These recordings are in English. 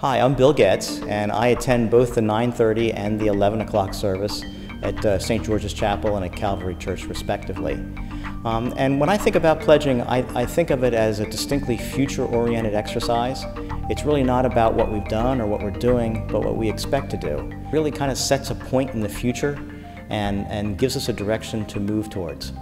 Hi, I'm Bill Getz, and I attend both the 9:30 and the 11 o'clock service at St. George's Chapel and at Calvary Church, respectively. And when I think about pledging, I think of it as a distinctly future-oriented exercise. It's really not about what we've done or what we're doing, but what we expect to do. It really kind of sets a point in the future and gives us a direction to move towards.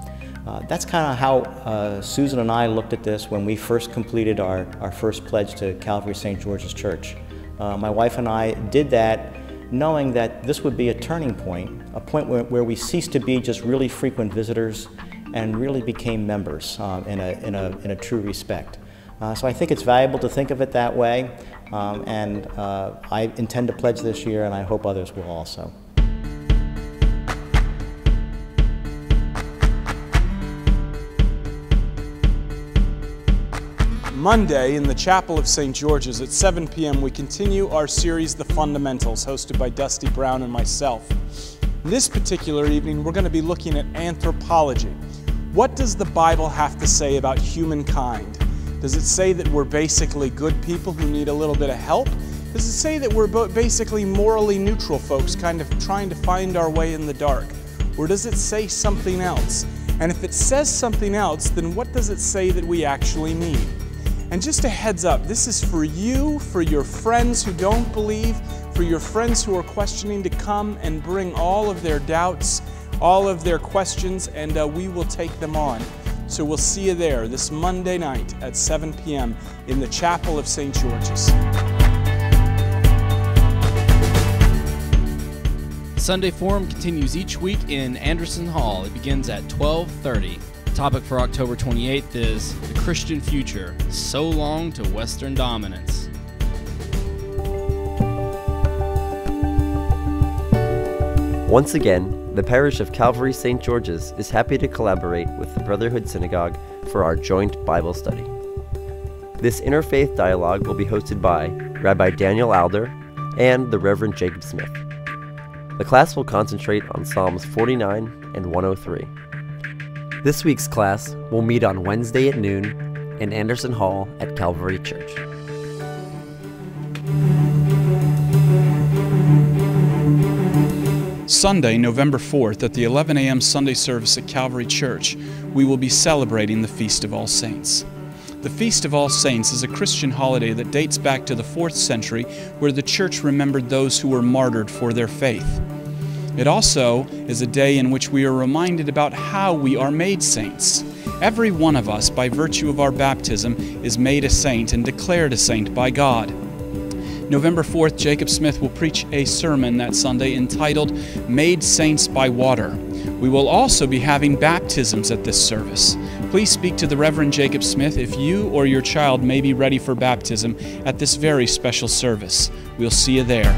That's kind of how Susan and I looked at this when we first completed our first pledge to Calvary St. George's Church. My wife and I did that knowing that this would be a turning point, a point where we ceased to be just really frequent visitors and really became members in a true respect. So I think it's valuable to think of it that way, and I intend to pledge this year, and I hope others will also. Monday in the Chapel of St. George's at 7 p.m. we continue our series, The Fundamentals, hosted by Dusty Brown and myself. This particular evening we're going to be looking at anthropology. What does the Bible have to say about humankind? Does it say that we're basically good people who need a little bit of help? Does it say that we're basically morally neutral folks kind of trying to find our way in the dark? Or does it say something else? And if it says something else, then what does it say that we actually need? And just a heads up, this is for you, for your friends who don't believe, for your friends who are questioning, to come and bring all of their doubts, all of their questions, and we will take them on. So we'll see you there this Monday night at 7 p.m. in the Chapel of St. George's. Sunday Forum continues each week in Anderson Hall. It begins at 12:30. The topic for October 28th is the Christian future, so long to Western dominance. Once again, the parish of Calvary St. George's is happy to collaborate with the Brotherhood Synagogue for our joint Bible study. This interfaith dialogue will be hosted by Rabbi Daniel Alder and the Reverend Jacob Smith. The class will concentrate on Psalms 49 and 103. This week's class will meet on Wednesday at noon in Anderson Hall at Calvary Church. Sunday, November 4th, at the 11 a.m. Sunday service at Calvary Church, we will be celebrating the Feast of All Saints. The Feast of All Saints is a Christian holiday that dates back to the 4th century, where the Church remembered those who were martyred for their faith. It also is a day in which we are reminded about how we are made saints. Every one of us, by virtue of our baptism, is made a saint and declared a saint by God. November 4th, Jacob Smith will preach a sermon that Sunday entitled, Made Saints by Water. We will also be having baptisms at this service. Please speak to the Reverend Jacob Smith if you or your child may be ready for baptism at this very special service. We'll see you there.